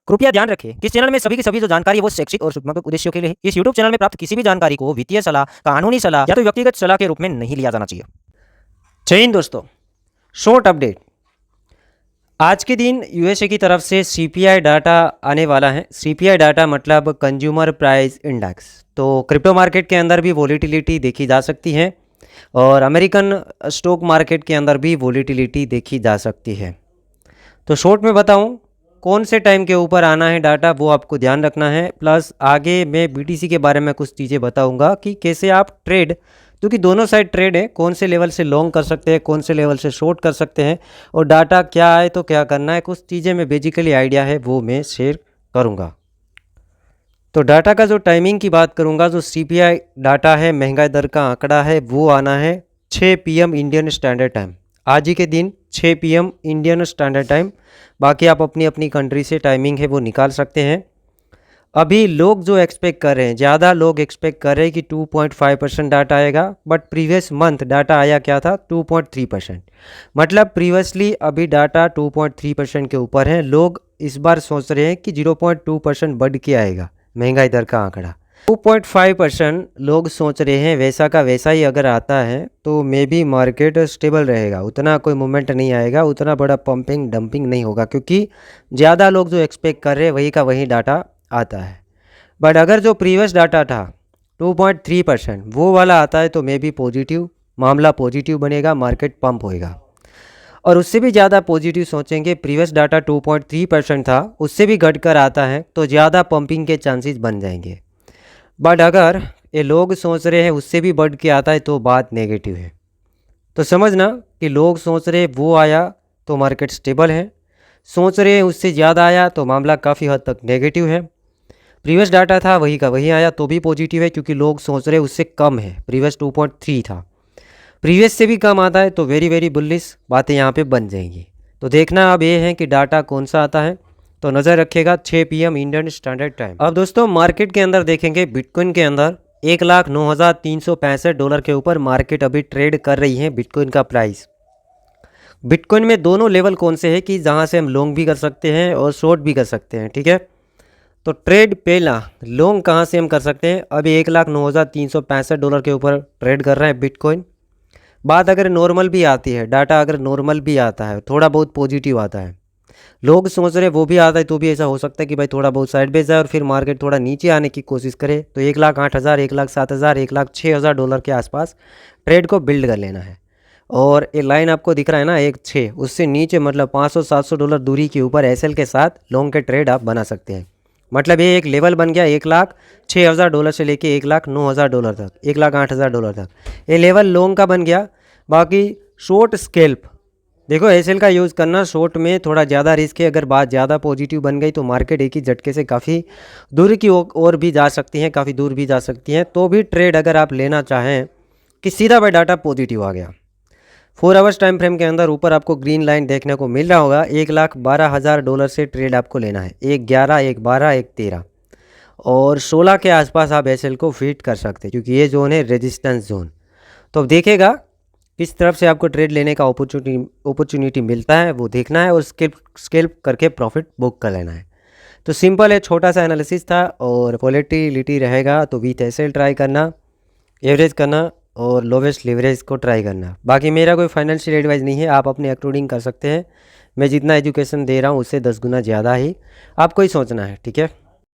कृपया ध्यान रखें कि इस चैनल में सभी की सभी जो जानकारी है वो शैक्षिक और सूचनात्मक उद्देश्यों के लिए है। इस यूट्यूब चैनल में प्राप्त किसी भी जानकारी को वित्तीय सलाह, कानूनी सलाह या तो व्यक्तिगत सलाह के रूप में नहीं लिया जाना चाहिए। जय हिंद दोस्तों, शॉर्ट अपडेट। आज के दिन यूएसए की तरफ से सीपीआई डाटा आने वाला है। सीपीआई डाटा मतलब कंज्यूमर प्राइस इंडेक्स। तो क्रिप्टो मार्केट के अंदर भी वोलेटिलिटी देखी जा सकती है और अमेरिकन स्टॉक मार्केट के अंदर भी वोलेटिलिटी देखी जा सकती है। तो शॉर्ट में बताऊं कौन से टाइम के ऊपर आना है डाटा, वो आपको ध्यान रखना है। प्लस आगे मैं बीटीसी के बारे में कुछ चीज़ें बताऊंगा कि कैसे आप ट्रेड, क्योंकि दोनों साइड ट्रेड है, कौन से लेवल से लॉन्ग कर सकते हैं, कौन से लेवल से शॉर्ट कर सकते हैं और डाटा क्या आए तो क्या करना है, कुछ चीज़ें मैं बेसिकली आइडिया है वो मैं शेयर करूँगा। तो डाटा का जो टाइमिंग की बात करूँगा, जो सीपीआई डाटा है, महंगाई दर का आंकड़ा है, वो आना है 6 PM इंडियन स्टैंडर्ड टाइम। आज ही के दिन 6 PM इंडियन स्टैंडर्ड टाइम। बाकी आप अपनी अपनी कंट्री से टाइमिंग है वो निकाल सकते हैं। अभी लोग जो एक्सपेक्ट कर रहे हैं, ज़्यादा लोग एक्सपेक्ट कर रहे हैं कि 2.5% डाटा आएगा, बट प्रीवियस मंथ डाटा आया क्या था 2.3%। मतलब प्रीवियसली अभी डाटा 2.3% के ऊपर है। लोग इस बार सोच रहे हैं कि 0.2% बढ़ के आएगा महंगाई दर का आंकड़ा। 2.5% लोग सोच रहे हैं वैसा का वैसा ही अगर आता है तो मे बी मार्केट स्टेबल रहेगा, उतना कोई मूवमेंट नहीं आएगा, उतना बड़ा पंपिंग डंपिंग नहीं होगा, क्योंकि ज़्यादा लोग जो एक्सपेक्ट कर रहे हैं वही का वही डाटा आता है। बट अगर जो प्रीवियस डाटा था 2.3% वो वाला आता है तो मे बी पॉजिटिव, मामला पॉजिटिव बनेगा, मार्केट पंप होएगा। और उससे भी ज़्यादा पॉजिटिव सोचेंगे, प्रीवियस डाटा 2.3% था, उससे भी घटकर आता है तो ज़्यादा पंपिंग के चांसेस बन जाएंगे। बट अगर ये लोग सोच रहे हैं उससे भी बढ़ के आता है तो बात नेगेटिव है। तो समझना कि लोग सोच रहे वो आया तो मार्केट स्टेबल है, सोच रहे हैं उससे ज़्यादा आया तो मामला काफ़ी हद तक नेगेटिव है। प्रीवियस डाटा था वही का वही आया तो भी पॉजिटिव है, क्योंकि लोग सोच रहे उससे कम है। प्रीवियस 2.3 था, प्रीवियस से भी कम आता है तो वेरी वेरी बुलिश बातें यहाँ पे बन जाएंगी। तो देखना अब ये है कि डाटा कौन सा आता है, तो नज़र रखिएगा 6 PM इंडियन स्टैंडर्ड टाइम। अब दोस्तों मार्केट के अंदर देखेंगे, बिटकॉइन के अंदर $1,09,365 के ऊपर मार्केट अभी ट्रेड कर रही है। बिटकॉइन का प्राइस, बिटकॉइन में दोनों लेवल कौन से है कि जहाँ से हम लॉन्ग भी कर सकते हैं और शॉर्ट भी कर सकते हैं, ठीक है। तो ट्रेड पहला लॉन्ग कहाँ से हम कर सकते हैं, अभी $1,09,365 के ऊपर ट्रेड कर रहा है बिटकॉइन। बात अगर नॉर्मल भी आती है, डाटा अगर नॉर्मल भी आता है, थोड़ा बहुत पॉजिटिव आता है, लोग सोच रहे वो भी आता है तो भी ऐसा हो सकता है कि भाई थोड़ा बहुत साइड बेस जाए और फिर मार्केट थोड़ा नीचे आने की कोशिश करे, तो 1,08,000, 1,07,000, $1,06,000 के आसपास ट्रेड को बिल्ड कर लेना है। और ये लाइन आपको दिख रहा है ना 1,6, उससे नीचे मतलब $500-700 दूरी के ऊपर एसएल के साथ लॉन्ग के ट्रेड आप बना सकते हैं। मतलब ये एक लेवल बन गया $1,06,000 से लेके $1,09,000 तक, $1,08,000 तक, ये लेवल लॉन्ग का बन गया। बाकी शॉर्ट स्केल्प देखो, एसएल का यूज़ करना शॉर्ट में थोड़ा ज़्यादा रिस्क है। अगर बात ज़्यादा पॉजिटिव बन गई तो मार्केट एक ही झटके से काफ़ी दूर की ओर भी जा सकती हैं, काफ़ी दूर भी जा सकती हैं। तो भी ट्रेड अगर आप लेना चाहें कि सीधा भाई डाटा पॉजिटिव आ गया, 4 आवर्स टाइम फ्रेम के अंदर ऊपर आपको ग्रीन लाइन देखने को मिल रहा होगा, $1,12,000 से ट्रेड आपको लेना है। 1,11, 1,12, 1,13 और 16 के आसपास आप एसएल को फिट कर सकते हैं, क्योंकि ये जोन है रेजिस्टेंस जोन। तो अब देखेगा किस तरफ से आपको ट्रेड लेने का अपॉर्चुनिटी मिलता है, वो देखना है और स्केल्प करके प्रॉफिट बुक कर लेना है। तो सिंपल है, छोटा सा एनालिसिस था। और वोलेटिलिटी रहेगा तो विथ एसएल ट्राई करना, एवरेज करना और लोवेस्ट लेवरेज को ट्राई करना। बाकी मेरा कोई फाइनेंशियल एडवाइस नहीं है, आप अपने अकॉर्डिंग कर सकते हैं। मैं जितना एजुकेशन दे रहा हूँ उससे 10 गुना ज़्यादा ही आपको ही सोचना है, ठीक है।